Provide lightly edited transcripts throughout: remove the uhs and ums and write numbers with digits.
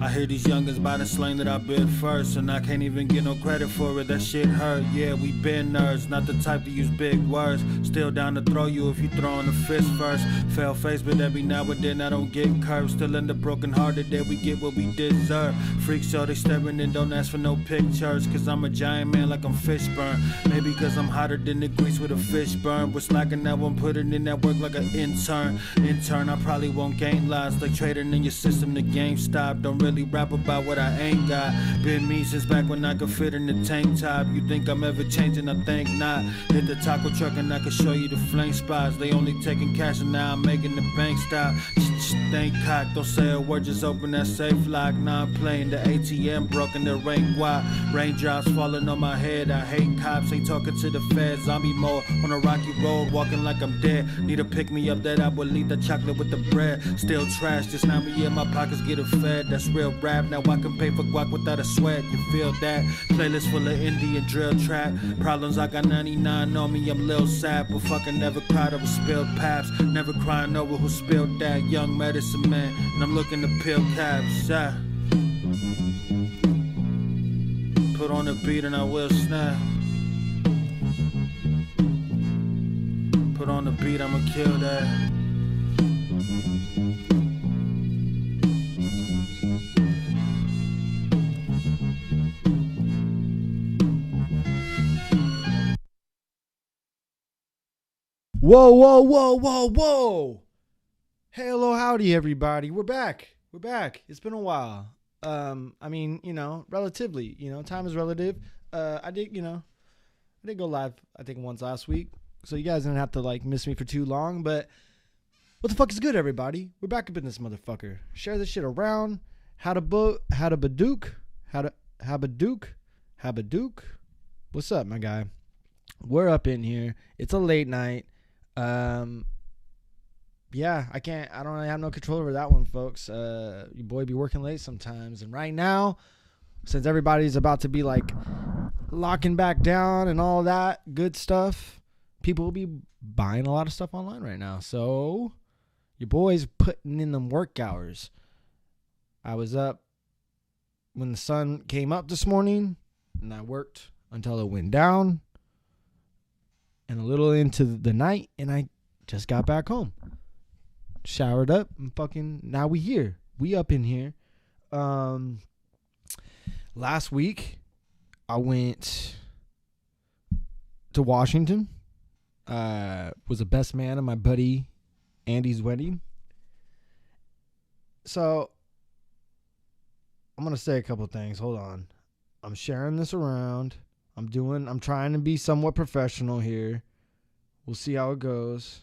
I hear these youngins by the slang that I bid first, and I can't even get no credit for it. That shit hurt. Yeah, we been nerds, not the type to use big words. Still down to throw you if you throwing the fist first. Fail face, but every now and then I don't get curved. Still end up broken hearted, then we get what we deserve. Freak show, they staring and don't ask for no pictures. Cause I'm a giant man like I'm Fishburne. Maybe cause I'm hotter than the grease with a fish burn. We're slacking that one, putting in that work like an intern. In turn, I probably won't gain lives. Like trading in your system, the game stop. Don't really rap about what I ain't got. Been me since back when I could fit in the tank top. You think I'm ever changing? I think not. Hit the taco truck and I can show you the flame spots. They only taking cash and now I'm making the bank stop. Think cock, don't say a word, just open that safe lock. Now I'm playing the ATM, broken the rain guap. Raindrops falling on my head, I hate cops. Ain't talking to the feds, zombie mode on a rocky road, walking like I'm dead. Need to pick me up, that I will eat the chocolate with the bread. Still trash, just now me in my pockets getting fed. That's real rap, now I can pay for guac without a sweat. You feel that? Playlist full of Indian drill trap. Problems, I got 99 on me, I'm Lil Sap. But fucking never cried over spilled paps. Never crying over who spilled that. Young medicine man, and I'm looking to peel caps. Yeah. Put on the beat and I will snap. Put on the beat, I'ma kill that. Whoa, whoa, whoa, whoa, whoa. Hello, howdy, everybody. We're back. It's been a while. I mean, relatively, time is relative. I did go live, I think once last week. So you guys didn't have to miss me for too long, but what the fuck is good, everybody? We're back up in this motherfucker. Share this shit around. Habadook. What's up, my guy? We're up in here. It's a late night. Yeah, I don't really have no control over that one, folks. Your boy be working late sometimes. And right now, since everybody's about to be locking back down and all that good stuff, people will be buying a lot of stuff online right now. So your boy's putting in them work hours. I was up when the sun came up this morning, and I worked until it went down and a little into the night, and I just got back home. Showered up and now we here. We up in here. Last week I went to Washington. Was a best man at my buddy Andy's wedding. So I'm gonna say a couple things. Hold on. I'm sharing this around. I'm trying to be somewhat professional here. We'll see how it goes.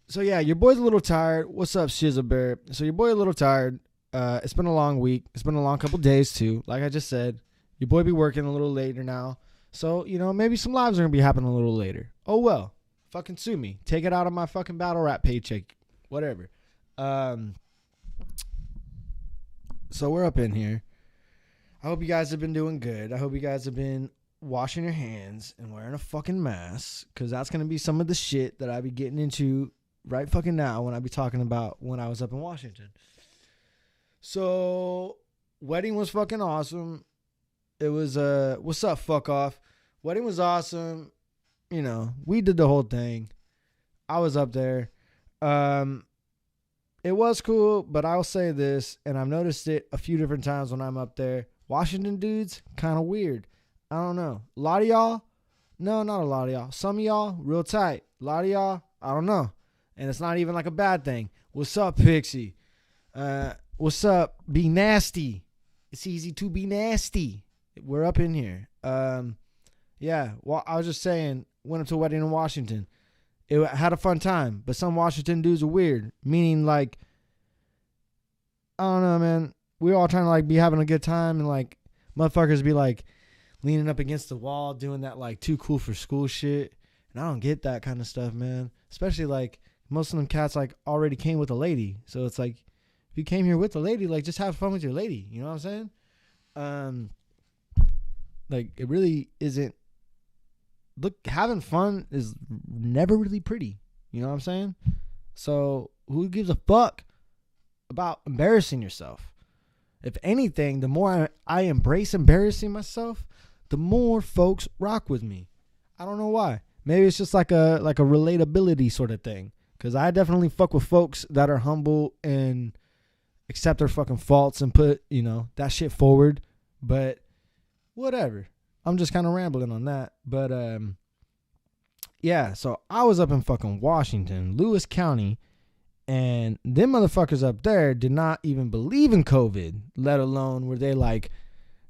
So yeah, your boy's a little tired. What's up, Shizzle Bear? So your boy a little tired. It's been a long week. It's been a long couple days too. Like I just said, your boy be working a little later now. So, maybe some lives are going to be happening a little later. Oh well. Fucking sue me. Take it out of my fucking battle rap paycheck. Whatever. So we're up in here. I hope you guys have been doing good. I hope you guys have been washing your hands and wearing a fucking mask, because that's going to be some of the shit that I be getting into right fucking now when I be talking about when I was up in Washington. So, wedding was fucking awesome. It was, what's up, fuck off? Wedding was awesome. We did the whole thing. I was up there. It was cool, but I'll say this, and I've noticed it a few different times when I'm up there. Washington dudes, kind of weird. I don't know. A lot of y'all? No, not a lot of y'all. Some of y'all, real tight. A lot of y'all, I don't know. And it's not even a bad thing. What's up, Pixie? What's up? Be nasty. It's easy to be nasty. We're up in here. Yeah, well, I was just saying, went up to a wedding in Washington. It had a fun time, but some Washington dudes are weird. Meaning, I don't know, man. We're all trying to, be having a good time, and, motherfuckers be, leaning up against the wall, doing that, too cool for school shit. And I don't get that kind of stuff, man. Especially, most of them cats, already came with a lady. So it's if you came here with a lady, just have fun with your lady. You know what I'm saying? It really isn't. Look, having fun is never really pretty. You know what I'm saying? So who gives a fuck about embarrassing yourself? If anything, the more I embrace embarrassing myself, the more folks rock with me. I don't know why. Maybe it's just like a relatability sort of thing. Because I definitely fuck with folks that are humble and accept their fucking faults and put, that shit forward. But whatever. I'm just kind of rambling on that. But yeah, so I was up in fucking Washington, Lewis County, and them motherfuckers up there did not even believe in COVID, let alone were they like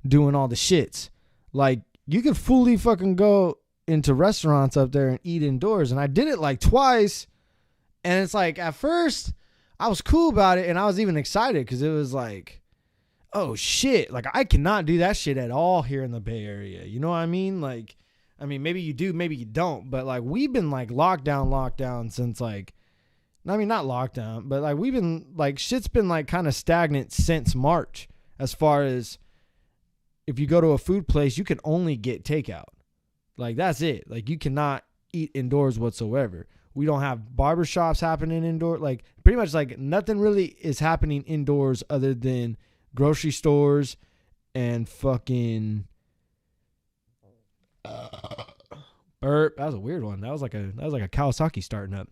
doing all the shits. Like, you could fully fucking go into restaurants up there and eat indoors. And I did it like twice. And it's like, at first, I was cool about it. And I was even excited because it was like, oh, shit. Like, I cannot do that shit at all here in the Bay Area. You know what I mean? Like, maybe you do, maybe you don't. But, like, we've been, like, lockdown since, like, not lockdown. But, like, we've been, like, shit's been, like, kind of stagnant since March. As far as if you go to a food place, you can only get takeout. Like, that's it. Like, you cannot eat indoors whatsoever. We don't have barbershops happening indoors. Like, pretty much, like, nothing really is happening indoors other than grocery stores and fucking burp. That was a weird one. That was like a Kawasaki starting up.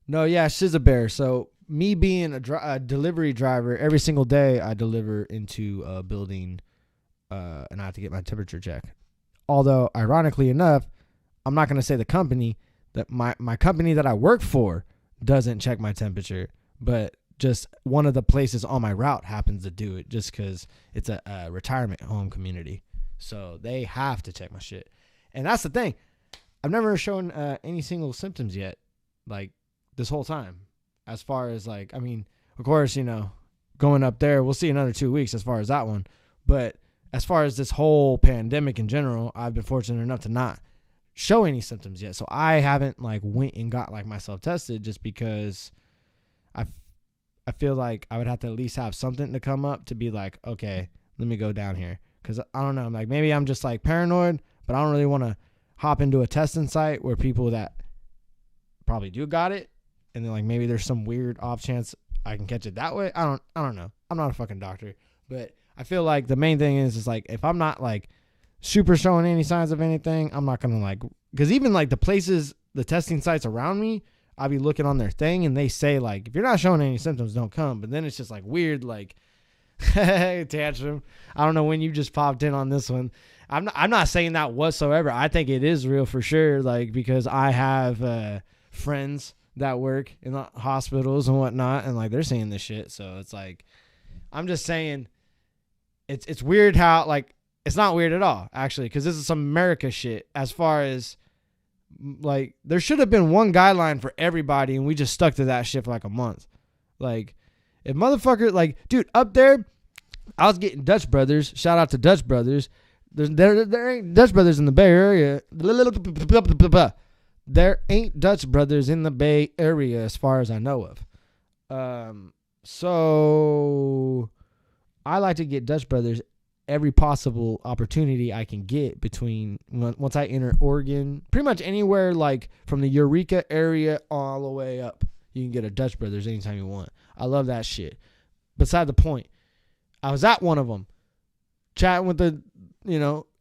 No, yeah, she's a bear. So me being a delivery driver, every single day I deliver into a building, and I have to get my temperature checked. Although, ironically enough, I'm not going to say the company that my company that I work for doesn't check my temperature, but just one of the places on my route happens to do it just because it's a retirement home community. So they have to check my shit. And that's the thing. I've never shown any single symptoms yet, like this whole time. As far as like, of course, going up there, we'll see another 2 weeks as far as that one. But as far as this whole pandemic in general, I've been fortunate enough to not show any symptoms yet. So I haven't like went and got like myself tested just because I feel like I would have to at least have something to come up to be like, okay, let me go down here. Because I don't know, like maybe I'm just like paranoid, but I don't really want to hop into a testing site where people that probably do got it, and then like maybe there's some weird off chance I can catch it that way. I don't know. I'm not a fucking doctor, but I feel like the main thing is like if I'm not like super showing any signs of anything, I'm not gonna like, because even like the places, the testing sites around me, I'll be looking on their thing and they say like, if you're not showing any symptoms, don't come. But then it's just like weird, like tantrum. I don't know when you just popped in on this one. I'm not saying that whatsoever. I think it is real for sure. Like, because I have friends that work in the hospitals and whatnot, and like they're saying this shit. So it's like, I'm just saying it's weird how like, it's not weird at all actually, because this is some America shit. As far as like, there should have been one guideline for everybody, and we just stuck to that shit for like a month. Like, if motherfucker, like, dude, up there, I was getting Dutch Brothers. Shout out to Dutch Brothers. There ain't Dutch Brothers in the Bay Area. There ain't Dutch Brothers in the Bay Area as far as I know of. So I like to get Dutch Brothers every possible opportunity I can get between once I enter Oregon, pretty much anywhere like from the Eureka area all the way up. You can get a Dutch Brothers anytime you want. I love that shit. Beside the point, I was at one of them chatting with the,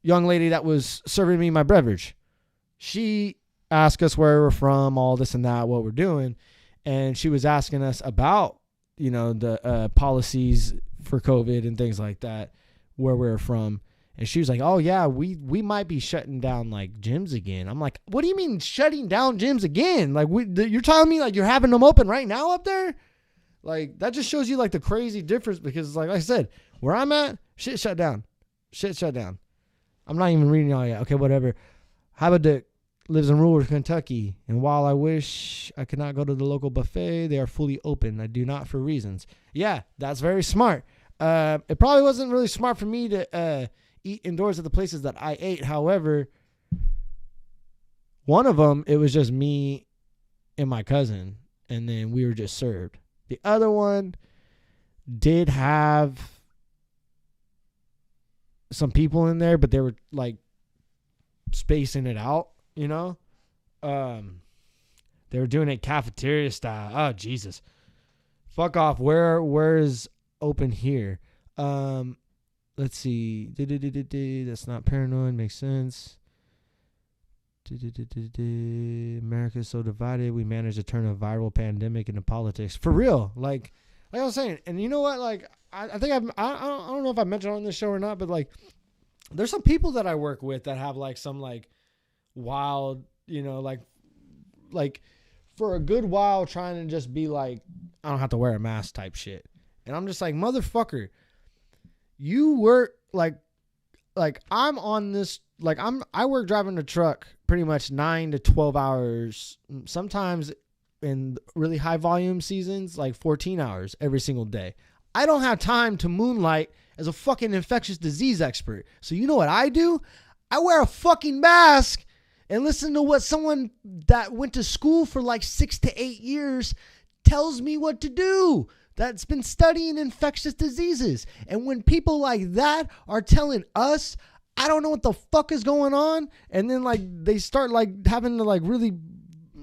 young lady that was serving me my beverage. She asked us where we're from, all this and that, what we're doing. And she was asking us about, the policies for COVID and things like that, where we're from. And she was like, oh yeah, we might be shutting down like gyms again. I'm like, what do you mean shutting down gyms again? Like, you're telling me like you're having them open right now up there? Like, that just shows you like the crazy difference, because like I said, where I'm at, shit shut down. I'm not even reading all yet. Okay, whatever. Habadik lives in rural Kentucky, and while I wish I could not go to the local buffet, they are fully open. I do not for reasons. Yeah, that's very smart. It probably wasn't really smart for me to eat indoors at the places that I ate. However, one of them, it was just me and my cousin, and then we were just served. The other one did have some people in there, but they were like spacing it out, They were doing it cafeteria style. Oh, Jesus. Fuck off. Where is open here? Let's see. That's not paranoid. Makes sense. America's so divided. We managed to turn a viral pandemic into politics. For real. Like I was saying. And you know what? Like, I think I don't know if I mentioned on this show or not, but like, there's some people that I work with that have like some like wild, you know, like for a good while trying to just be like, I don't have to wear a mask type shit. And I'm just like, motherfucker, you work like I'm on this, like I work driving a truck pretty much 9 to 12 hours, sometimes in really high volume seasons, like 14 hours every single day. I don't have time to moonlight as a fucking infectious disease expert. So you know what I do? I wear a fucking mask and listen to what someone that went to school for like 6 to 8 years tells me what to do. That's been studying infectious diseases. And when people like that are telling us, I don't know what the fuck is going on, and then like they start like having to like really,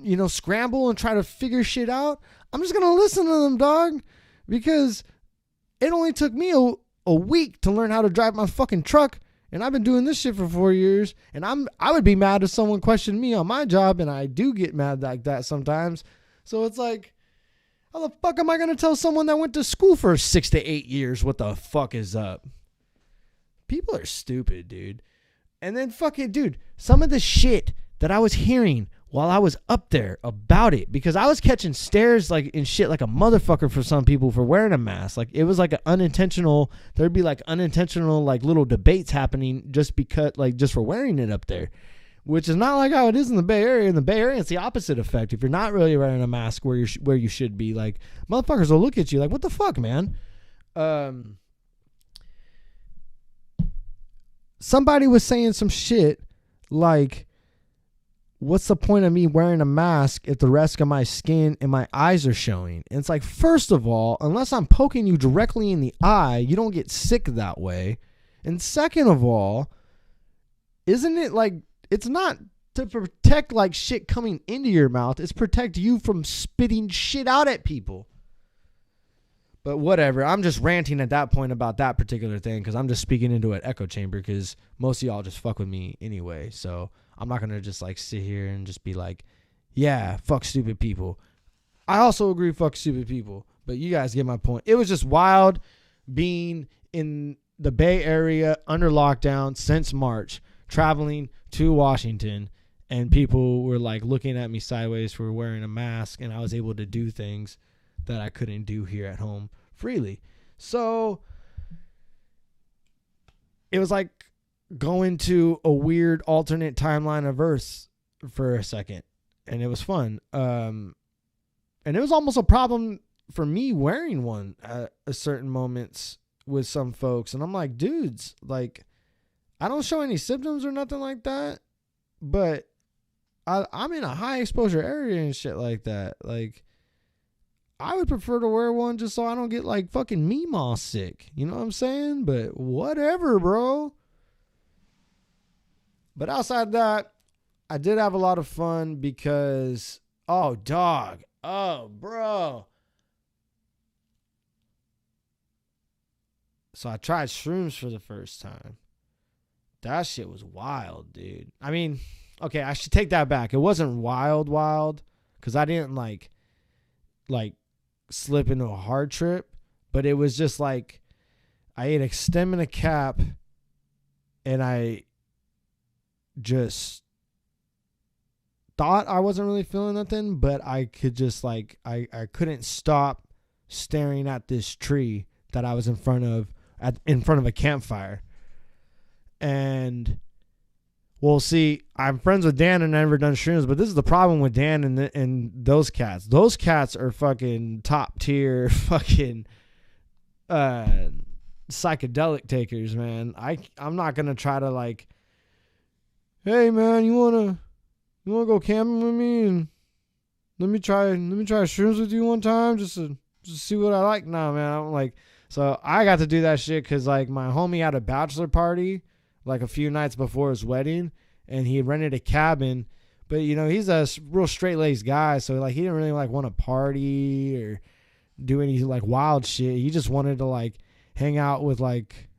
you know, scramble and try to figure shit out, I'm just gonna listen to them, dog, because it only took me a week to learn how to drive my fucking truck, and I've been doing this shit for 4 years, and I would be mad if someone questioned me on my job, and I do get mad like that sometimes. So it's like, how the fuck am I going to tell someone that went to school for 6 to 8 years what the fuck is up? People are stupid, dude. And then fucking, dude, some of the shit that I was hearing while I was up there about it, because I was catching stares like and shit like a motherfucker for some people for wearing a mask. Like it was like an unintentional, there'd be like unintentional like little debates happening just because, like, just for wearing it up there, which is not like how it is in the Bay Area. In the Bay Area, it's the opposite effect. If you're not really wearing a mask where you should be, like, motherfuckers will look at you like, what the fuck, man? Somebody was saying some shit like, what's the point of me wearing a mask if the rest of my skin and my eyes are showing? And it's like, first of all, unless I'm poking you directly in the eye, you don't get sick that way. And second of all, isn't it like, it's not to protect like shit coming into your mouth. It's protect you from spitting shit out at people. But whatever. I'm just ranting at that point about that particular thing because I'm just speaking into an echo chamber because most of y'all just fuck with me anyway. So I'm not going to just like sit here and just be like, yeah, fuck stupid people. I also agree, fuck stupid people. But you guys get my point. It was just wild being in the Bay Area under lockdown since March, traveling to Washington, and people were like looking at me sideways for wearing a mask, and I was able to do things that I couldn't do here at home freely. So it was like going to a weird alternate timeline of Earth for a second, and it was fun. And it was almost a problem for me wearing one at a certain moments with some folks. And I'm like, dudes, like, I don't show any symptoms or nothing like that, but I'm in a high exposure area and shit like that. Like, I would prefer to wear one just so I don't get like fucking Meemaw sick. You know what I'm saying? But whatever, bro. But outside that, I did have a lot of fun because, oh, dog. Oh, bro. So I tried shrooms for the first time. That shit was wild, dude. I mean, okay, I should take that back. It wasn't wild, because I didn't like slip into a hard trip, but it was just like I ate a stem and a cap, and I just thought I wasn't really feeling nothing, but I could just like I couldn't stop staring at this tree that I was in front of a campfire. And well, see, I'm friends with Dan and I've never done shrooms, but this is the problem with Dan and those cats. Those cats are fucking top tier fucking psychedelic takers, man. I'm not gonna try to like, hey man, you wanna go camping with me and let me try shrooms with you one time just to see what I like. Nah, man, I'm like, so I got to do that shit because like my homie had a bachelor party like a few nights before his wedding, and he rented a cabin, But, you know, he's a real straight-laced guy, so, like, he didn't really, like, want to party or do any, like, wild shit. He just wanted to, like, hang out with, like,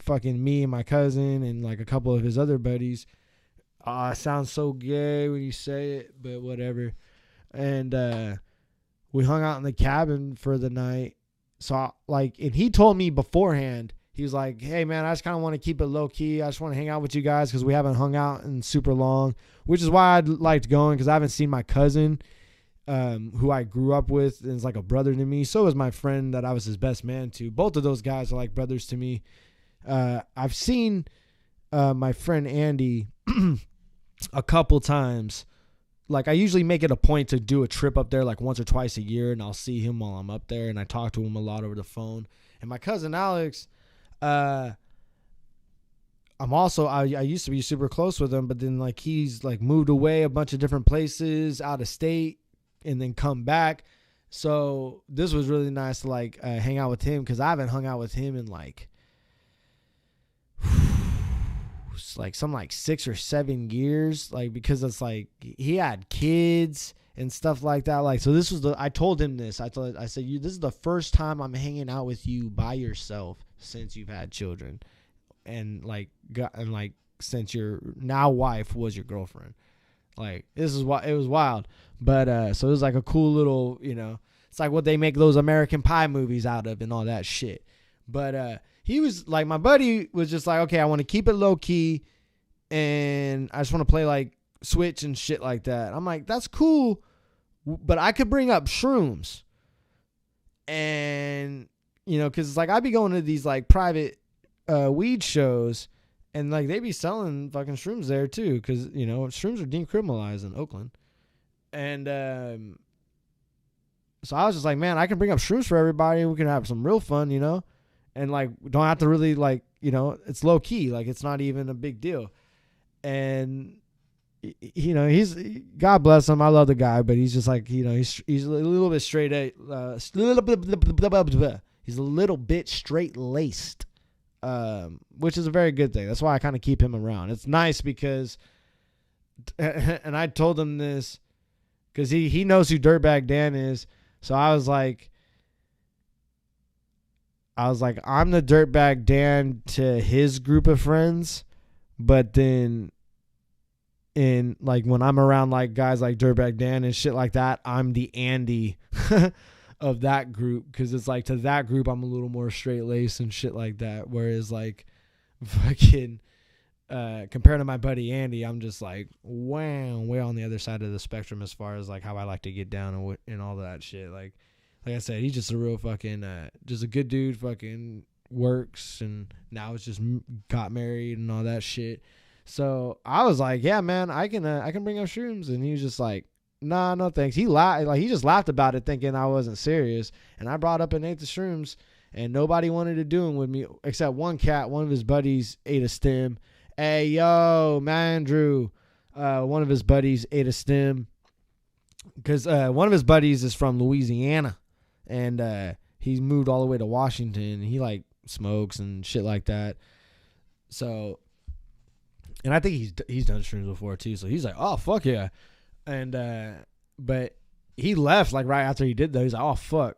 fucking me and my cousin and, like, a couple of his other buddies. It sounds so gay when you say it, but whatever. And we hung out in the cabin for the night. So, like, and he told me beforehand, he was like, hey, man, I just kind of want to keep it low-key. I just want to hang out with you guys because we haven't hung out in super long, which is why I liked going, because I haven't seen my cousin, who I grew up with and is like a brother to me. So is my friend that I was his best man to. Both of those guys are like brothers to me. I've seen my friend Andy a couple times. Like, I usually make it a point to do a trip up there like once or twice a year, and I'll see him while I'm up there, and I talk to him a lot over the phone. And my cousin Alex, I used to be super close with him, but then, like, he's, like, moved away a bunch of different places out of state and then come back. So this was really nice to, like, hang out with him, because I haven't hung out with him in, like 6 or 7 years, like, because it's like he had kids and stuff like that. Like, so this was I told him this. I said, this is the first time I'm hanging out with you by yourself since you've had children, and since your now wife was your girlfriend. Like, this is why it was wild. But so it was like a cool little, you know, it's like what they make those American Pie movies out of and all that shit. But he was like, my buddy was just like, okay, I want to keep it low key, and I just want to play like Switch and shit like that. I'm like, that's cool, but I could bring up shrooms, and you know, because it's like I'd be going to these like private weed shows, and like they be selling fucking shrooms there too, because you know shrooms are decriminalized in Oakland, and so I was just like, man, I can bring up shrooms for everybody. We can have some real fun, you know. And, like, don't have to really, like, you know, it's low key. Like, it's not even a big deal. And, you know, God bless him. I love the guy, but he's just like, you know, he's a little bit he's a little bit straight laced, which is a very good thing. That's why I kind of keep him around. It's nice because, and I told him this because he knows who Dirtbag Dan is. So I was like, I'm the Dirtbag Dan to his group of friends, but then in like when I'm around like guys like Dirtbag Dan and shit like that, I'm the Andy of that group, because it's like to that group I'm a little more straight laced and shit like that. Whereas like fucking compared to my buddy Andy, I'm just like wow, way on the other side of the spectrum as far as like how I like to get down and all that shit. Like I said, he's just a real fucking, just a good dude, fucking works, and now it's just got married and all that shit. So I was like, yeah, man, I can bring up shrooms. And he was just like, nah, no thanks. He just laughed about it thinking I wasn't serious. And I brought up and ate the shrooms, and nobody wanted to do them with me except one cat. One of his buddies ate a stem. Hey, yo, man, Drew. One of his buddies ate a stem because one of his buddies is from Louisiana. And he's moved all the way to Washington. He like smokes and shit like that. So, and I think he's done shrooms before too. So he's like, oh fuck yeah. And but he left like right after he did though. He's like, oh fuck,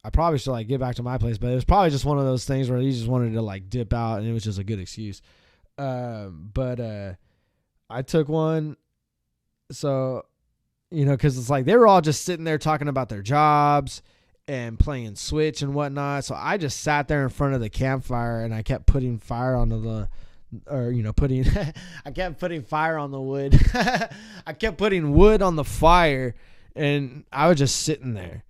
I probably should like get back to my place. But it was probably just one of those things where he just wanted to like dip out, and it was just a good excuse. But I took one. So, you know, because it's like they were all just sitting there talking about their jobs and playing Switch and whatnot. So I just sat there in front of the campfire, and I kept putting fire onto the, or, you know, I kept putting fire on the wood. I kept putting wood on the fire, and I was just sitting there.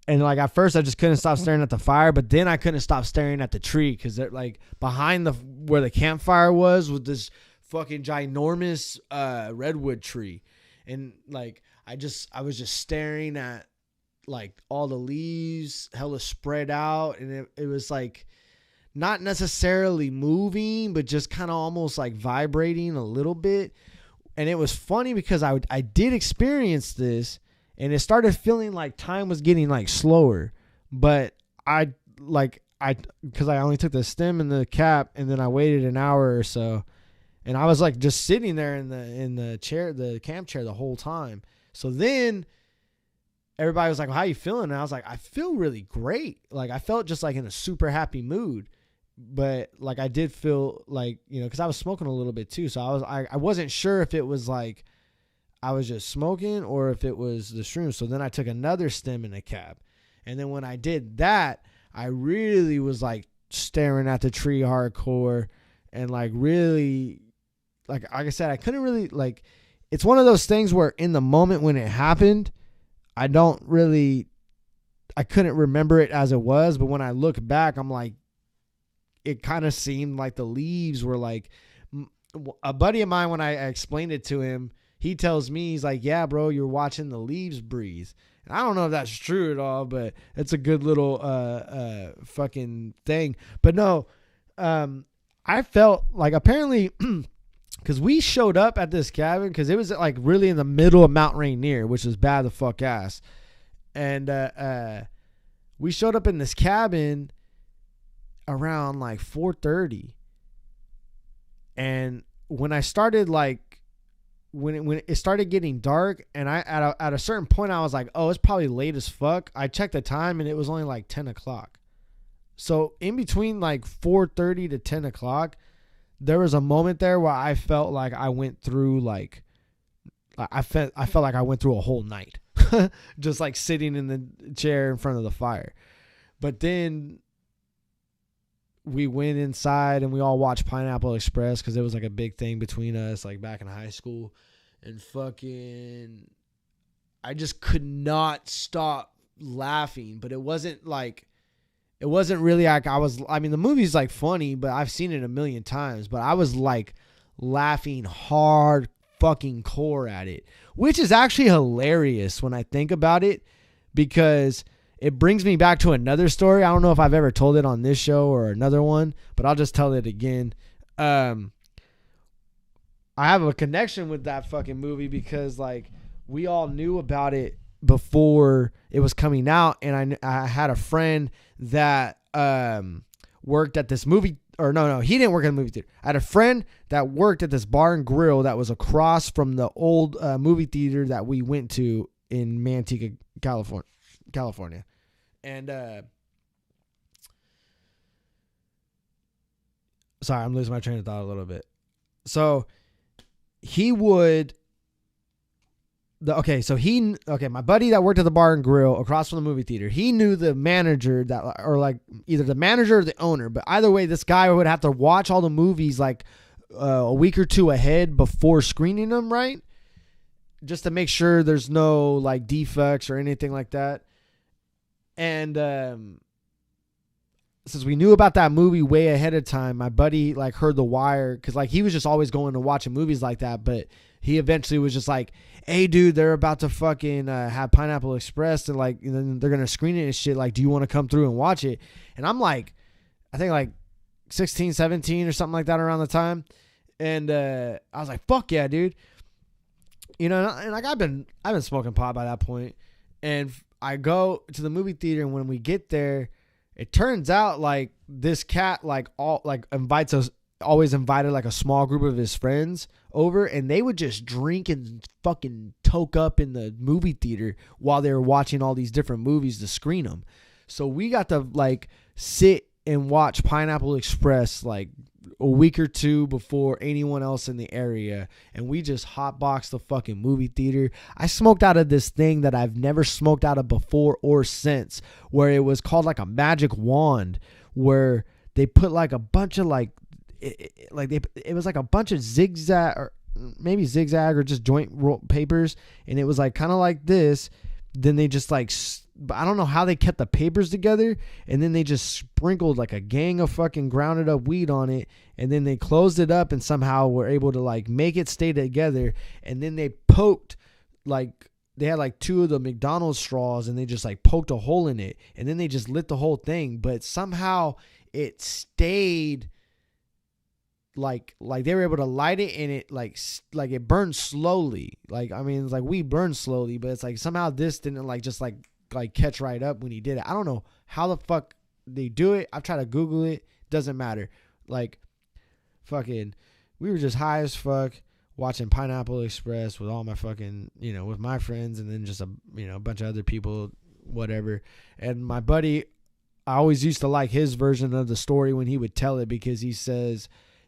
And like at first I just couldn't stop staring at the fire, but then I couldn't stop staring at the tree, because like behind where the campfire was this fucking ginormous redwood tree. And like I was just staring at like all the leaves hella spread out, and it was like not necessarily moving, but just kind of almost like vibrating a little bit. And it was funny because I did experience this, and it started feeling like time was getting like slower, but because I only took the stem and the cap, and then I waited an hour or so, And I was like just sitting there in the chair, the camp chair the whole time. So then everybody was like, well, how you feeling? And I was like, I feel really great. Like I felt just like in a super happy mood. But like I did feel like, you know, because I was smoking a little bit too. So I wasn't sure if it was like I was just smoking or if it was the shrooms. So then I took another stim in a cab. And then when I did that, I really was like staring at the tree hardcore and like really, like I said, I couldn't really, like, it's one of those things where in the moment when it happened, I couldn't remember it as it was. But when I look back, I'm like, it kind of seemed like the leaves were like, a buddy of mine, when I explained it to him, he tells me, he's like, yeah, bro, you're watching the leaves breathe. And I don't know if that's true at all, but it's a good little fucking thing. But no, I felt like apparently because we showed up at this cabin because it was like really in the middle of Mount Rainier, which is bad the fuck ass. And we showed up in this cabin around like 4:30. And when I started like, when it started getting dark and I at a certain point I was like, oh, it's probably late as fuck. I checked the time and it was only like 10 o'clock. So in between like 4:30 to 10 o'clock, there was a moment there where I felt like I went through like, I felt like I went through a whole night just like sitting in the chair in front of the fire. But then we went inside and we all watched Pineapple Express because it was like a big thing between us, like back in high school. And fucking, I just could not stop laughing. But it wasn't really like I mean, the movie's like funny, but I've seen it a million times. But I was like laughing hard fucking core at it, which is actually hilarious when I think about it, because it brings me back to another story. I don't know if I've ever told it on this show or another one, but I'll just tell it again. I have a connection with that fucking movie because like we all knew about it before it was coming out. And I had a friend that worked at this movie, or no, he didn't work at the movie theater. I had a friend that worked at this bar and grill that was across from the old movie theater that we went to in Manteca, California. And sorry, I'm losing my train of thought a little bit. So my buddy that worked at the bar and grill across from the movie theater, he knew the manager that, or like either the manager or the owner, but either way, this guy would have to watch all the movies like a week or two ahead before screening them, right? Just to make sure there's no like defects or anything like that. And since we knew about that movie way ahead of time, my buddy like heard The Wire, because like he was just always going to watching movies like that, but he eventually was just like, hey dude, they're about to fucking have Pineapple Express and like, and then they're gonna screen it and shit, like do you want to come through and watch it? And I'm like, I think like 16, 17 or something like that around the time. And I was like, fuck yeah, dude. You know, and like I've been smoking pot by that point. And I go to the movie theater, and when we get there, it turns out like this cat like always invited like a small group of his friends over, and they would just drink and fucking toke up in the movie theater while they were watching all these different movies to screen them. So we got to like sit and watch Pineapple Express like a week or two before anyone else in the area, and we just hotboxed the fucking movie theater. I smoked out of this thing that I've never smoked out of before or since, where it was called like a magic wand, where they put like a bunch of like it was like a bunch of zigzag or maybe zigzag or just joint roll papers, and it was like kind of like this. Then they just like, I don't know how they kept the papers together, and then they just sprinkled like a gang of fucking grounded up weed on it, and then they closed it up and somehow were able to like make it stay together. And then they poked, like they had like two of the McDonald's straws, and they just like poked a hole in it, and then they just lit the whole thing, but somehow it stayed like they were able to light it, and it like it burned slowly. Like, I mean, it's like we burned slowly, but it's like somehow this didn't like just like catch right up when he did it. I don't know how the fuck they do it. I've tried to Google it. Doesn't matter. Like fucking we were just high as fuck watching Pineapple Express with all my fucking, with my friends, and then just a bunch of other people, whatever. And my buddy, I always used to like his version of the story when he would tell it, because he's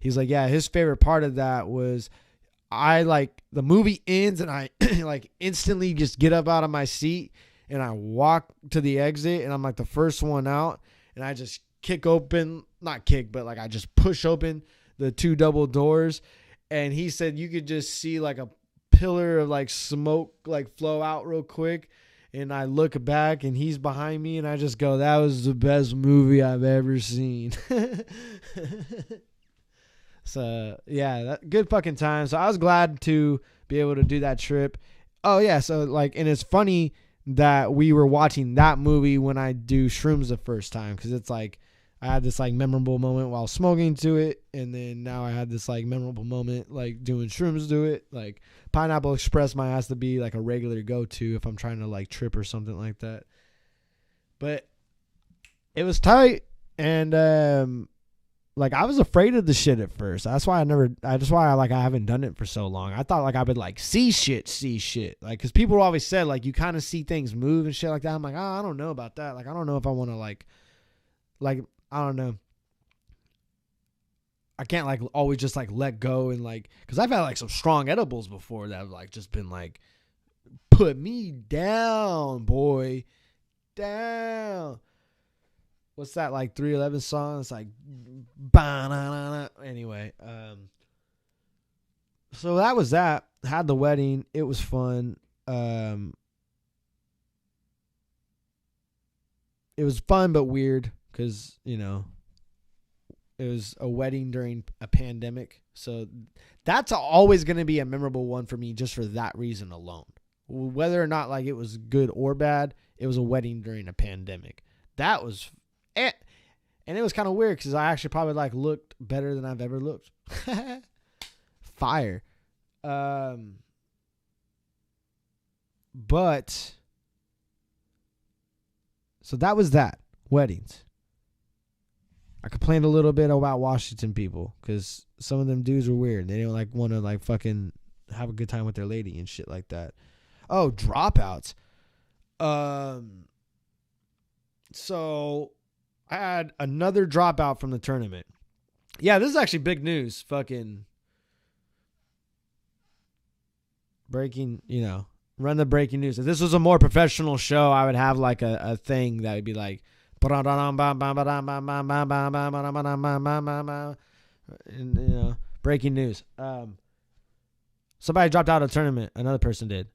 like, yeah, his favorite part of that was the movie ends and I like instantly just get up out of my seat and I walk to the exit, and I'm like the first one out, and I just I just push open the 2 double doors. And he said you could just see like a pillar of like smoke like flow out real quick. And I look back and he's behind me, and I just go, that was the best movie I've ever seen. So yeah, good fucking time. So I was glad to be able to do that trip. Oh yeah. So like, and it's funny that we were watching that movie when I do shrooms the first time. 'Cause it's like, I had this like memorable moment while smoking to it, and then now I had this like memorable moment like doing shrooms to it. Like Pineapple Express might have to be like a regular go-to if I'm trying to like trip or something like that. But it was tight, and like I was afraid of the shit at first. That's why I haven't done it for so long. I thought like I would like see shit, like, because people always said like you kind of see things move and shit like that. I'm like, I don't know about that. Like I don't know if I want to like I don't know. I can't like always just like let go and like, because I've had like some strong edibles before that have like just been like, put me down, boy, down. What's that like 311 song? It's like, anyway. So that was that. Had the wedding. It was fun. It was fun but weird. Because, it was a wedding during a pandemic. So that's always going to be a memorable one for me just for that reason alone. Whether or not like it was good or bad, it was a wedding during a pandemic. That was it. And it was kind of weird because I actually probably like looked better than I've ever looked. Fire. But so that was that. Weddings. I complained a little bit about Washington people because some of them dudes were weird. They didn't like want to like fucking have a good time with their lady and shit like that. Oh, dropouts. So I had another dropout from the tournament. Yeah, this is actually big news. Fucking breaking, run the breaking news. If this was a more professional show, I would have like a thing that would be like, and, breaking news. Somebody dropped out of the tournament. Another person did.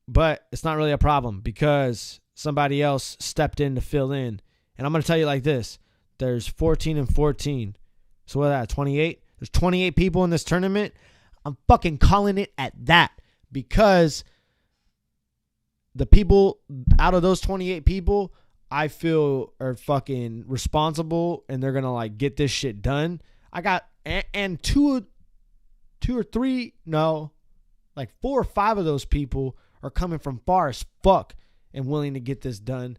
But it's not really a problem because somebody else stepped in to fill in. And I'm going to tell you like this. There's 14 and 14. So what is that, 28? There's 28 people in this tournament. I'm fucking calling it at that because the people out of those 28 people, I feel are fucking responsible and they're going to like get this shit done. I got, and two or three, no, like 4 or 5 of those people are coming from far as fuck and willing to get this done.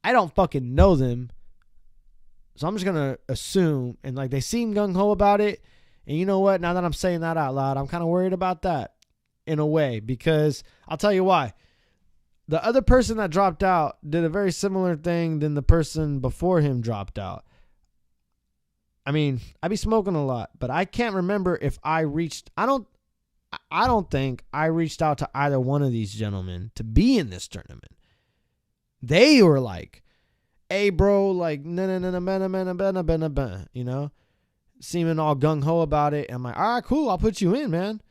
I don't fucking know them. So I'm just going to assume, and like they seem gung-ho about it. And you know what? Now that I'm saying that out loud, I'm kind of worried about that in a way because I'll tell you why. The other person that dropped out did a very similar thing than the person before him dropped out. I mean, I be smoking a lot, but I can't remember if I don't think I reached out to either one of these gentlemen to be in this tournament. They were like, hey, bro, like, seeming all gung-ho about it. And I'm like, all right, cool, I'll put you in, man.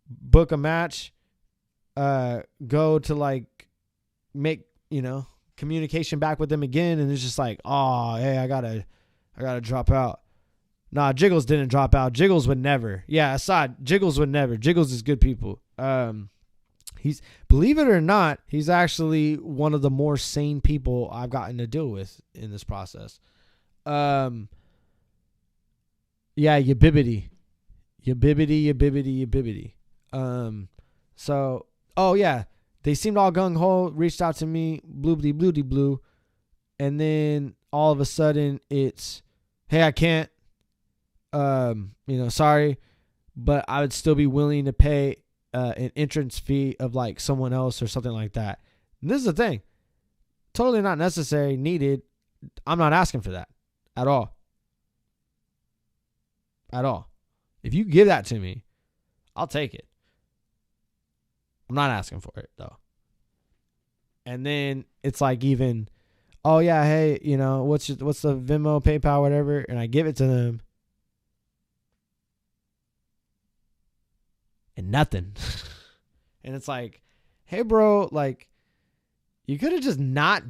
Book a match. Go to like make, communication back with them again. And it's just like, oh, hey, I gotta drop out. Nah, Jiggles didn't drop out. Jiggles would never. Yeah, aside, Jiggles would never. Jiggles is good people. He's, believe it or not, he's actually one of the more sane people I've gotten to deal with in this process. Yeah, you bibbity. So, oh yeah, they seemed all gung-ho, reached out to me, bloobity-bloody-blue, and then all of a sudden it's, hey, I can't, sorry, but I would still be willing to pay an entrance fee of like someone else or something like that. And this is the thing. Totally not necessary, needed. I'm not asking for that at all. At all. If you give that to me, I'll take it. I'm not asking for it though. And then it's like even, oh yeah, hey, you know, what's the Venmo, PayPal, whatever, and I give it to them. And nothing. And it's like, hey bro, like, you could have just not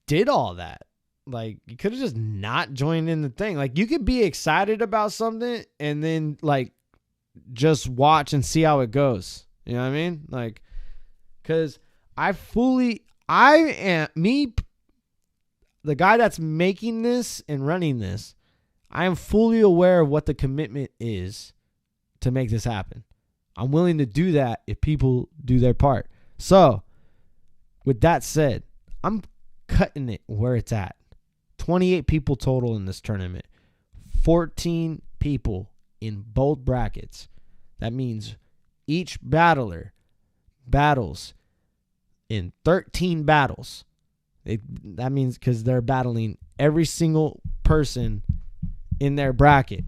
did all that. Like, you could have just not joined in the thing. Like, you could be excited about something and then, like, just watch and see how it goes. You know what I mean? Like, because the guy that's making this and running this, I am fully aware of what the commitment is to make this happen. I'm willing to do that if people do their part. So, with that said, I'm cutting it where it's at. 28 people total in this tournament. 14 people in both brackets. That means each battler battles in 13 battles. That means because they're battling every single person in their bracket.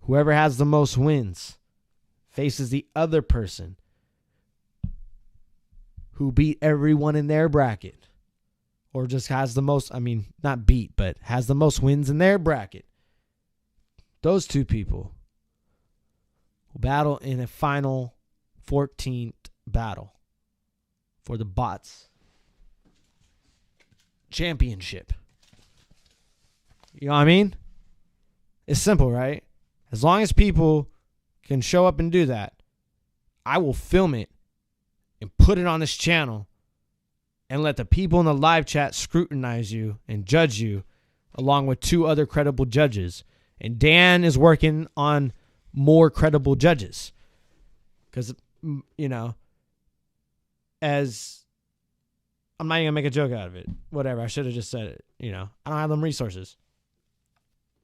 Whoever has the most wins faces the other person who beat everyone in their bracket. Or just has the most, not beat, but has the most wins in their bracket. Those two people will battle in a final 14th battle for the Bots Championship. You know what I mean? It's simple, right? As long as people can show up and do that, I will film it and put it on this channel and let the people in the live chat scrutinize you and judge you along with 2 other credible judges. And Dan is working on more credible judges. Because, you know, as I'm not even going to make a joke out of it. Whatever. I should have just said it. You know, I don't have them resources.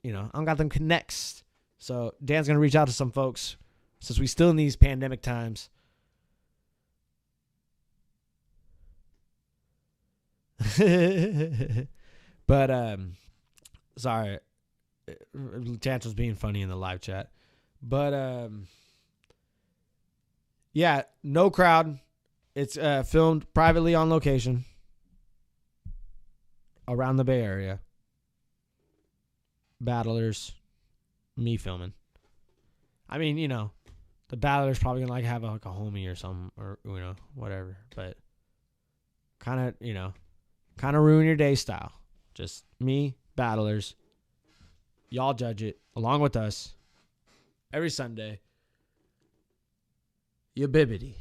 You know, I don't got them connects. So Dan's going to reach out to some folks since we still in these pandemic times. But sorry, Chance was being funny in the live chat. But yeah, no crowd. It's filmed privately on location around the Bay Area. Battlers, me filming. I mean, you know, the battlers probably gonna like have a homie or something, or you know, whatever. But kind of ruin your day style. Just me, battlers. Y'all judge it along with us every Sunday. You bibbity.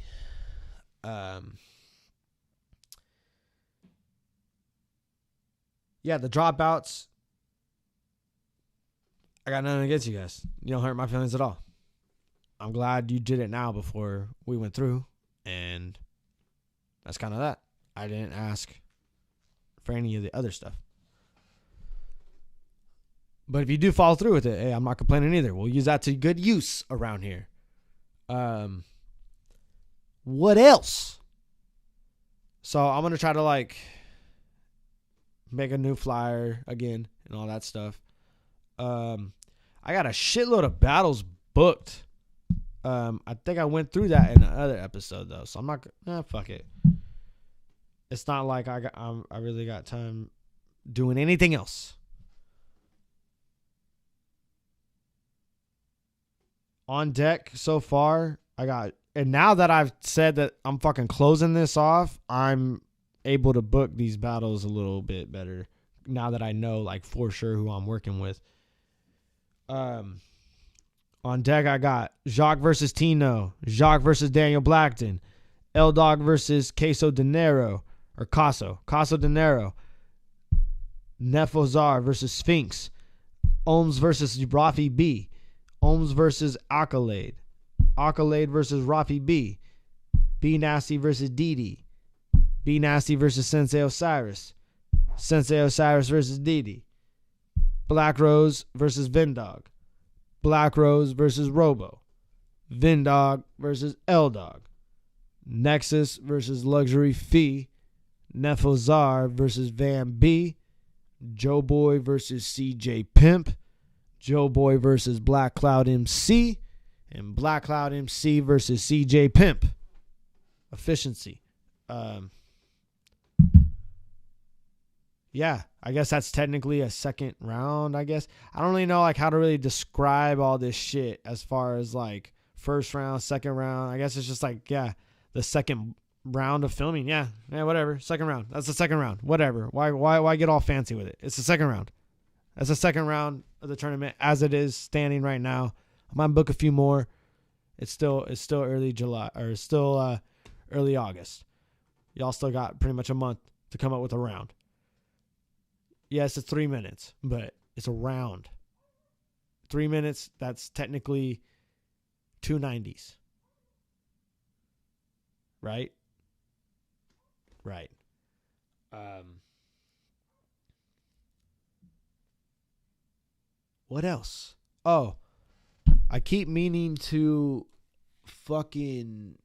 Yeah, the dropouts. I got nothing against you guys. You don't hurt my feelings at all. I'm glad you did it now before we went through, and that's kind of that. I didn't ask for any of the other stuff. But if you do follow through with it, hey, I'm not complaining either. We'll use that to good use around here. What else? So I'm going to try to like make a new flyer again and all that stuff. I got a shitload of battles booked. I think I went through that in the other episode though. So I'm not, fuck it. It's not like I really got time doing anything else. On deck so far, and now that I've said that I'm fucking closing this off, I'm able to book these battles a little bit better now that I know like for sure who I'm working with. On deck, I got Jacques versus Tino, Jacques versus Daniel Blackton, L Dog versus Queso De Niro, or Caso De Niro, Nefozar versus Sphinx, Ohms versus Rafi B, Ohms versus Accolade, Accolade versus Rafi B, B Nasty versus Didi, B Nasty versus Sensei Osiris, Sensei Osiris versus Didi, Black Rose versus Vendog, Black Rose versus Robo, Vindog versus L-Dog. Nexus versus Luxury Fee. Nefozar versus Van B. Joe Boy versus CJ Pimp. Joe Boy versus Black Cloud MC. And Black Cloud MC versus CJ Pimp. Efficiency. Yeah, I guess that's technically a second round, I guess. I don't really know like how to really describe all this shit as far as like first round, second round. I guess it's just like, yeah, the second round of filming. Yeah, whatever. Second round. That's the second round. Whatever. Why get all fancy with it? It's the second round. That's the second round of the tournament as it is standing right now. I might book a few more. It's still early July, or it's still early August. Y'all still got pretty much a month to come up with a round. Yes, it's 3 minutes, but it's a round. 3 minutes, that's technically 2 90s. Right? Right. What else? Oh, I keep meaning to fucking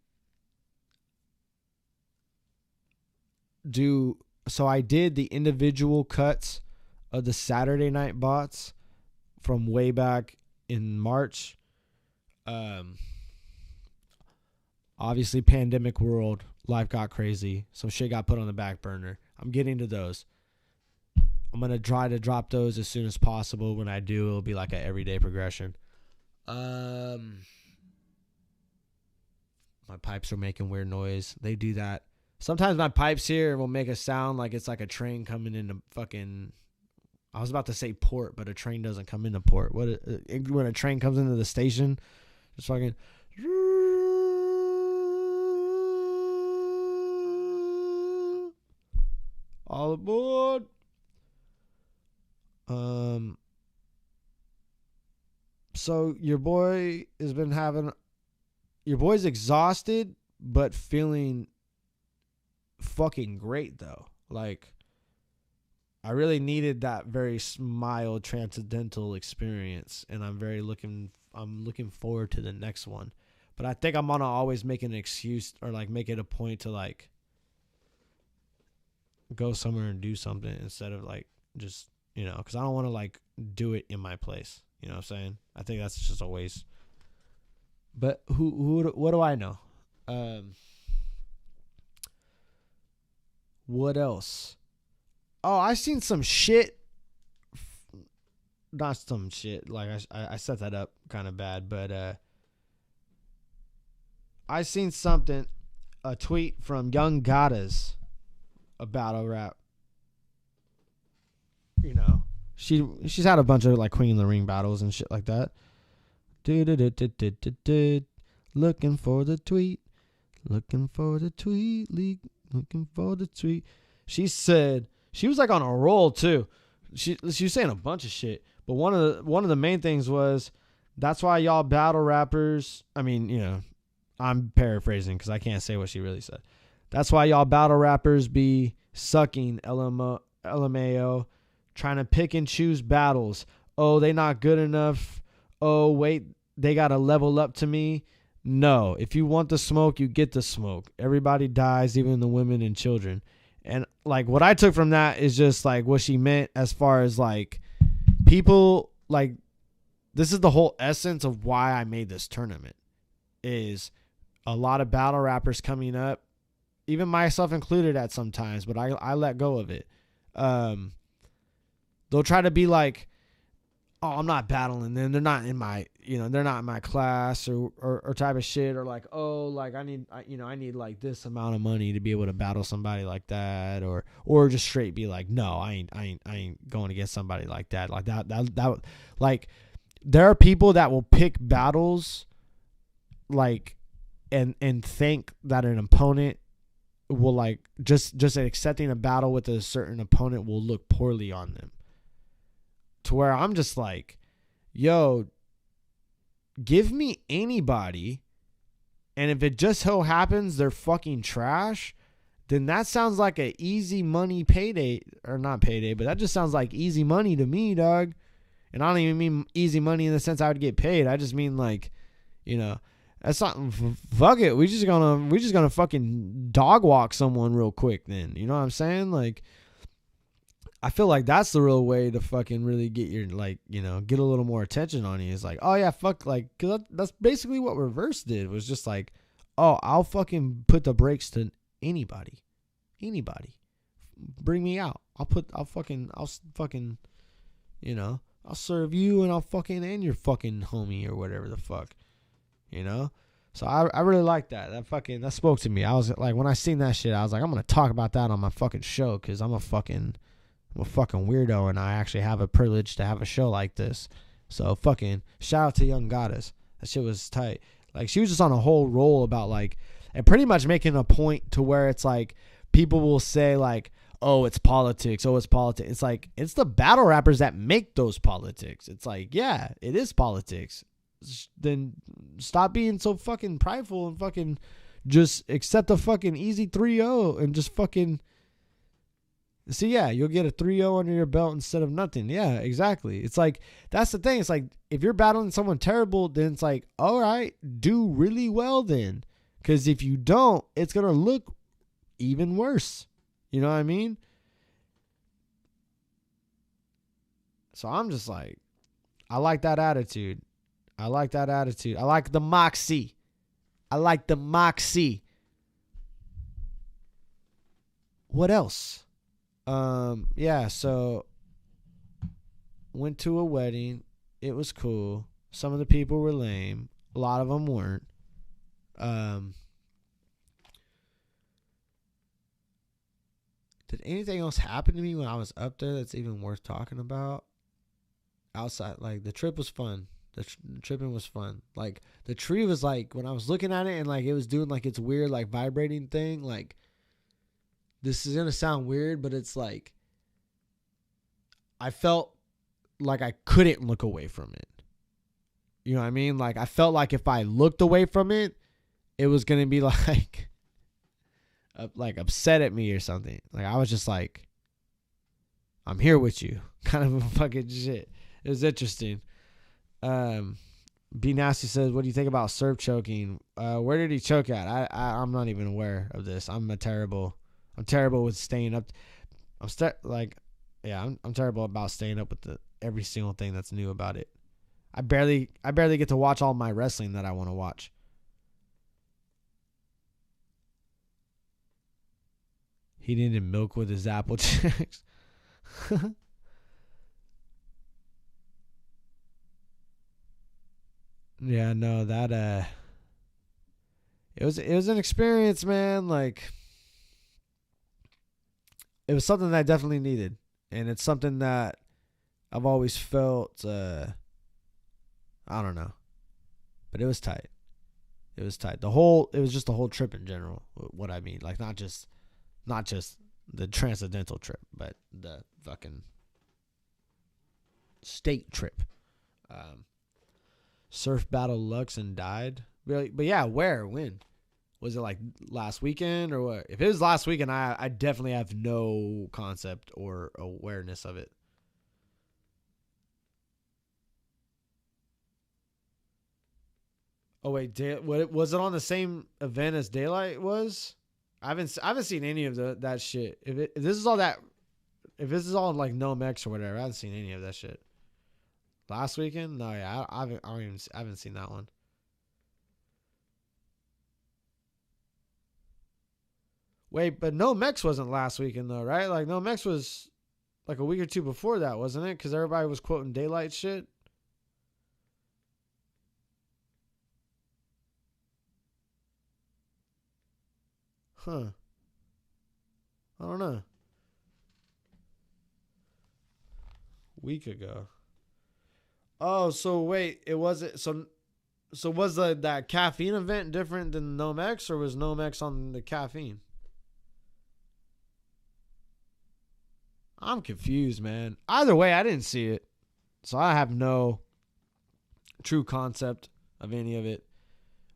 do. So I did the individual cuts of the Saturday night bots from way back in March. Obviously, pandemic world, life got crazy. Some shit got put on the back burner. I'm getting to those. I'm going to try to drop those as soon as possible. When I do, it'll be like an everyday progression. My pipes are making weird noise. They do that. Sometimes my pipes here will make a sound like it's like a train coming into fucking... I was about to say port, but a train doesn't come into port. When a train comes into the station, just fucking... All aboard. So your boy's exhausted, but feeling fucking great though. Like, I really needed that very mild transcendental experience, and I'm looking forward to the next one. But I think I'm gonna always make an excuse or like make it a point to like go somewhere and do something instead of like just, you know, because I don't want to like do it in my place. You know what I'm saying? I think that's just a waste. But what do I know? What else? Oh, I seen some shit. Not some shit. Like I set that up kind of bad, but I seen something, a tweet from Young Goddess, a battle rap. You know, she's had a bunch of like Queen of the Ring battles and shit like that. Looking for the tweet. Looking for the tweet. Looking for the tweet. She said she was like on a roll too. She was saying a bunch of shit, but one of the main things was, that's why y'all battle rappers. I mean, you know, I'm paraphrasing because I can't say what she really said. That's why y'all battle rappers be sucking LMAO, trying to pick and choose battles. Oh, they not good enough. Oh, wait, they got to level up to me. No, if you want the smoke, you get the smoke. Everybody dies, even the women and children. And like what I took from that is just like what she meant as far as like people, like, this is the whole essence of why I made this tournament, is a lot of battle rappers coming up, even myself included at some times, but I let go of it. They'll try to be like, oh, I'm not battling them. They're not in my, you know, they're not in my class or type of shit. Or like, oh, like I need like this amount of money to be able to battle somebody like that. Or just straight be like, no, I ain't going against somebody like that. Like that, like there are people that will pick battles like, and think that an opponent will like just accepting a battle with a certain opponent will look poorly on them, to where I'm just like, yo, give me anybody, and if it just so happens they're fucking trash, then that sounds like a easy money payday, or not payday, but that just sounds like easy money to me, dog. And I don't even mean easy money in the sense I would get paid. I just mean like, you know, That's not fuck it. We just gonna fucking dog walk someone real quick then. You know what I'm saying? Like, I feel like that's the real way to fucking really get your, like, you know, get a little more attention on you. It's like, oh yeah, fuck, like, cause that's basically what Reverse did, was just like, oh, I'll fucking put the brakes to anybody. Bring me out. I'll fucking, you know, I'll serve you and and your fucking homie or whatever the fuck. You know? So I really like that. That spoke to me. I was like, when I seen that shit, I was like, I'm going to talk about that on my fucking show, because I'm a fucking weirdo, and I actually have a privilege to have a show like this. So fucking shout out to Young Goddess. That shit was tight. Like, she was just on a whole roll about, like, and pretty much making a point to where it's like, people will say, like, oh, it's politics. Oh, it's politics. It's like, it's the battle rappers that make those politics. It's like, yeah, it is politics. Then stop being so fucking prideful and fucking just accept a fucking easy 3-0 and just fucking see. Yeah, you'll get a 3-0 under your belt instead of nothing. Yeah, exactly. It's like, that's the thing. It's like, if you're battling someone terrible, then it's like, all right, do really well then, because if you don't, it's gonna look even worse. You know what I mean? So I'm just like, I like that attitude. I like the moxie. What else? Yeah, so went to a wedding. It was cool. Some of the people were lame. A lot of them weren't. Did anything else happen to me when I was up there that's even worth talking about? Outside, like, the trip was fun. The tripping was fun. Like, the tree was like, when I was looking at it and like it was doing like its weird like vibrating thing, like, this is gonna sound weird, but it's like, I felt like I couldn't look away from it. You know what I mean? Like, I felt like if I looked away from it, it was gonna be like upset at me or something. Like, I was just like, I'm here with you, kind of a fucking shit. It was interesting. B Nasty says, what do you think about surf choking? Where did he choke at? I'm not even aware of this. I'm terrible with staying up. I'm terrible about staying up with every single thing that's new about it. I barely get to watch all my wrestling that I want to watch. He needed milk with his apple checks. Yeah, no, that it was an experience, man. Like, it was something that I definitely needed, and it's something that I've always felt. I don't know, but it was tight. It was tight. It was just the whole trip in general. What I mean, like, not just the transcendental trip, but the fucking state trip. Surf battle Lux and died. But yeah, where? When? Was it like last weekend or what? If it was last weekend, I definitely have no concept or awareness of it. Oh wait, was it on the same event as Daylight was? I haven't seen any of that shit. If this is all like NoMex or whatever, I haven't seen any of that shit. Last weekend? No, yeah, I haven't seen that one. Wait, but NoMex wasn't last weekend though, right? Like, NoMex was like a week or two before that, wasn't it? Because everybody was quoting Daylight shit. Huh. I don't know. Week ago. Oh, so wait, it wasn't so was that caffeine event different than NoMex, or was NoMex on the caffeine? I'm confused, man. Either way, I didn't see it, so I have no true concept of any of it.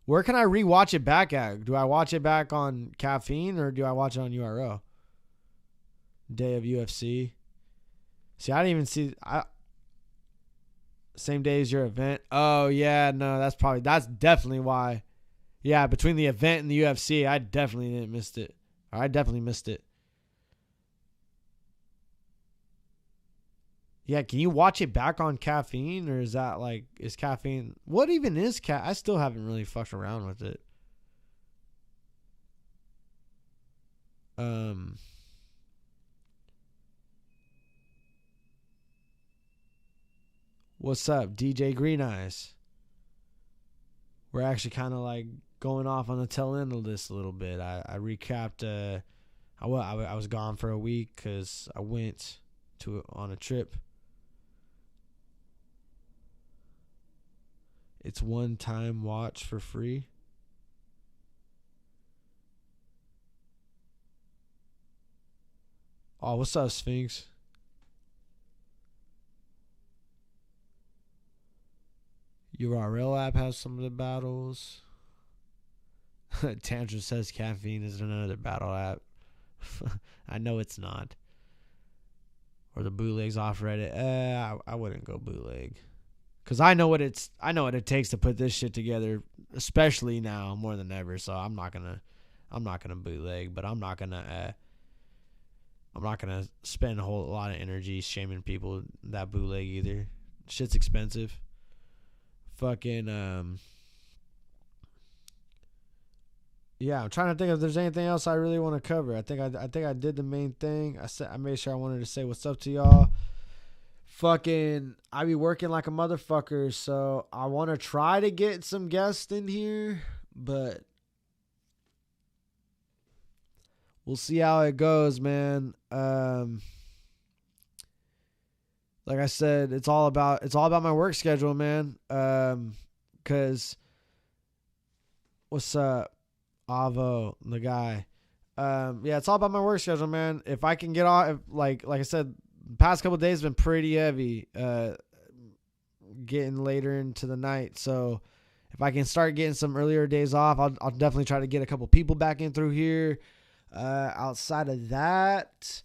Where can I rewatch it back at? Do I watch it back on caffeine or do I watch it on URL? Day of UFC. See, I didn't even see. Same day as your event. Oh yeah, no, that's definitely why. Yeah, between the event and the UFC, I definitely didn't miss it. I definitely missed it. Yeah, can you watch it back on caffeine, or is that like, is caffeine, what even is I still haven't really fucked around with it. What's up, DJ Green Eyes? We're actually kind of like going off on the tail end of this a little bit. I recapped. I was gone for a week because I went on a trip. It's one-time watch for free. Oh, what's up, Sphinx? URL app has some of the battles. Tantrum says caffeine is another battle app. I know it's not. Or the bootlegs off Reddit. I wouldn't go bootleg. Cause I know what it takes to put this shit together, especially now more than ever. So I'm not gonna bootleg, but I'm not gonna spend a whole lot of energy shaming people that bootleg either. Shit's expensive. Fucking yeah, I'm trying to think if there's anything else I really want to cover. I think I did the main thing. I made sure I wanted to say what's up to y'all. Fucking, I be working like a motherfucker, so I want to try to get some guests in here, but we'll see how it goes, man. Like I said, it's all about my work schedule, man. 'Cause what's up, Avo, the guy? Yeah, it's all about my work schedule, man. If I can get off, like I said, the past couple of days have been pretty heavy, getting later into the night. So if I can start getting some earlier days off, I'll definitely try to get a couple people back in through here. Outside of that,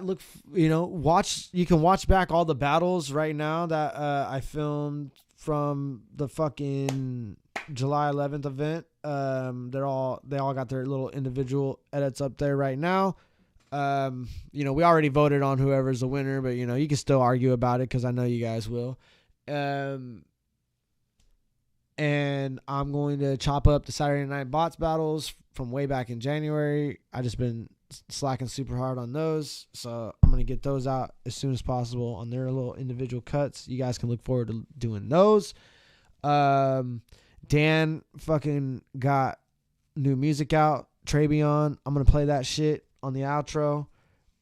look, you can watch back all the battles right now that I filmed from the fucking July 11th event. They all got their little individual edits up there right now. We already voted on whoever's the winner, but you can still argue about it because I know you guys will. And I'm going to chop up the Saturday Night Bots battles from way back in January. I just been slacking super hard on those, so I'm going to get those out as soon as possible on their little individual cuts. You guys can look forward to doing those. Dan fucking got new music out, Trabion. I'm going to play that shit on the outro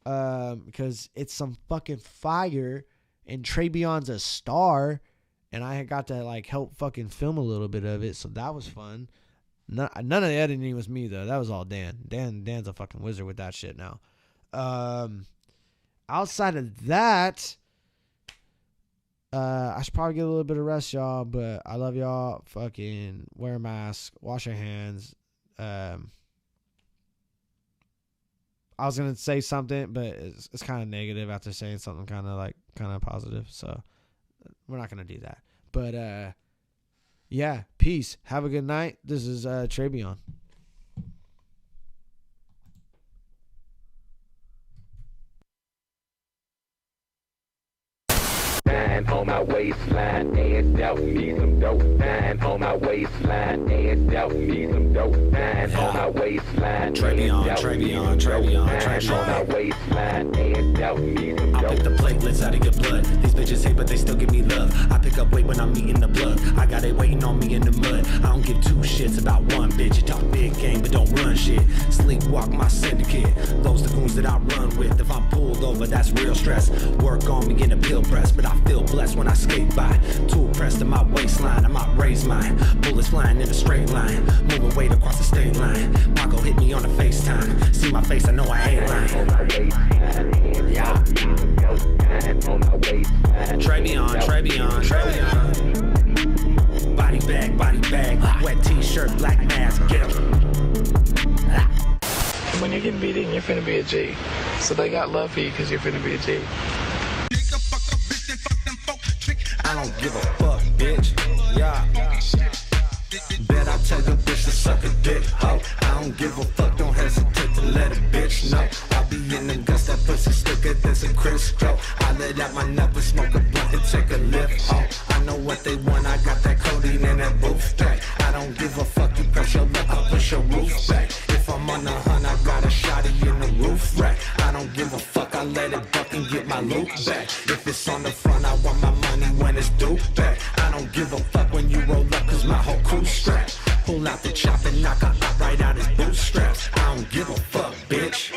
because it's some fucking fire, and Trabion's a star, and I got to like help fucking film a little bit of it, so that was fun. None of the editing was me, though. That was all Dan. Dan's a fucking wizard with that shit now. Outside of that, I should probably get a little bit of rest, y'all, but I love y'all. Fucking wear a mask, wash your hands. I was going to say something, but it's kind of negative after saying something kind of positive, so we're not going to do that. But, yeah, peace. Have a good night. This is Trabion. On my waistline, and out me some dope. Nine on my waistline, and out me some dope. Nine on my waistline, Trabion. On my waistline, and out me some dope. I pick the platelets out of your blood. These bitches hate, but they still give me love. I pick up weight when I'm eating the blood. I got it waiting on me in the mud. I don't give two shits about one bitch. You talk big game, but don't run shit. Sleepwalk my syndicate. Those the goons that I run with. If I'm pulled over, that's real stress. Work on me in a pill press, but I feel blessed when I skate by. Tool pressed to my waistline, I might raise mine. Bullets flying in a straight line, moving weight across the state line. Paco hit me on the FaceTime. See my face, I know I ain't lying. Yeah. Trabion. Body bag. Wet t-shirt, black mask. Get 'em. When you're getting beat in, you're finna be a G. So they got love for you because you're finna be a G. I don't give a fuck. bitch. Yeah. Bet I tell your bitch to suck a dick, ho. I don't give a fuck, don't hesitate to let a bitch know. I be in them guts, that pussy slicker than some Crisco. I let out my nut, but smoke a blunt and take a lift, ho. I know what they want, I got that codeine in that booth back. I don't give a fuck, you press your luck, I'll push your roof back. If I'm on the hunt, I got a shotty in the roof rack. I don't give a fuck, I let it buck and get my loot back. If it's on the front, I want my money when it's due back. I don't give a fuck when you roll up, cause my whole crew strapped. Pull out the chop and knock her out right out his bootstraps. I don't give a fuck, bitch.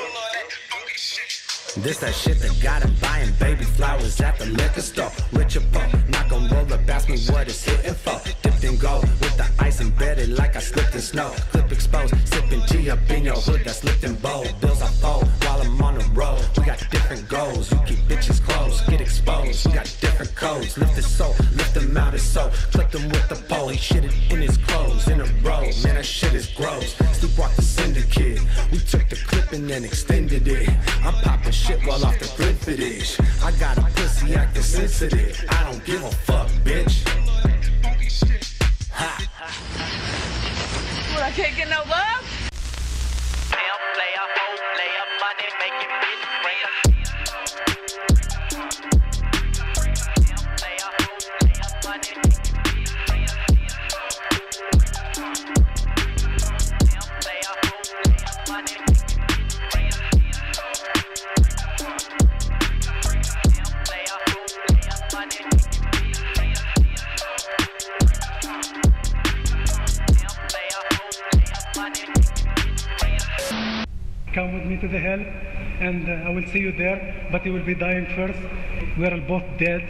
This that shit that got him buying baby flowers at the liquor store. Rich or poor, not gon' roll up, ask me what it's hitting for. Dipped in gold with the ice embedded like I slipped in snow. Clip exposed, sipping G up in your hood that's slipped in bold. Bills I fold while I'm on the road. We got different goals, you keep bitches close, get exposed. We got different codes, lift his soul, lift him out his soul. Clipped him with the pole, he shitted in his clothes. In a row, man that shit is gross. Sleepwalk the syndicate, we took the clip and then extended it. I'm popping shit well off the grid for this. I got a pussy acting sensitive. I don't give a fuck, bitch. Ha. What, I can't get no love? Pimp, player, hoe, player, money, make it bitch, player. Pimp, player, hoe, player, money, make it bitch, player. Pimp, player, hoe, player, money, make it bitch, player. Come with me to the hell, and I will see you there, but he will be dying first. We are both dead,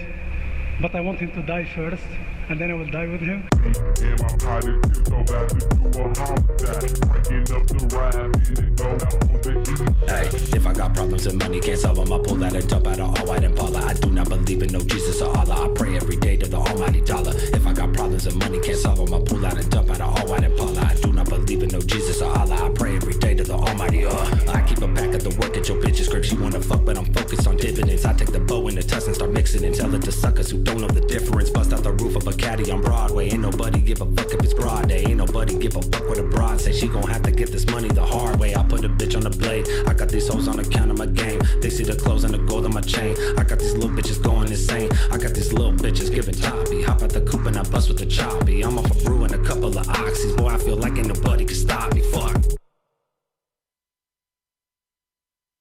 but I want him to die first, and then I will die with him. And my pilot is so bad to do a homicide. Breaking up the ride, and go out on the east. Hey, if I got problems and money can't solve them, I pull that and dump out of all white Impala. I do not believe in no Jesus or Allah. I pray every day to the almighty dollar. If I got problems and money can't solve them, I pull out and dump out of all white Impala. I do not believe in no Jesus or Allah. I pray every day to the almighty I keep a pack of the work at your bitch's crib. She wanna fuck, but I'm focused on dividends. I take the bow and the tuss and start mixing it. Tell it to suckers who don't know the difference. Bust out the roof of a caddy on Broadway. Ain't nobody give a fuck if it's broad day. Ain't nobody give a fuck what a broad say. She gon' have to get this money the hard way. I put a bitch on the blade. I got these hoes on account of my game. They see the clothes and the gold on my chain. I got these little bitches going insane. I got these little bitches giving toppy. Hop out the coupe and I bust with the choppy. I'm off a brew and a couple of oxys. Boy, I feel like ain't nobody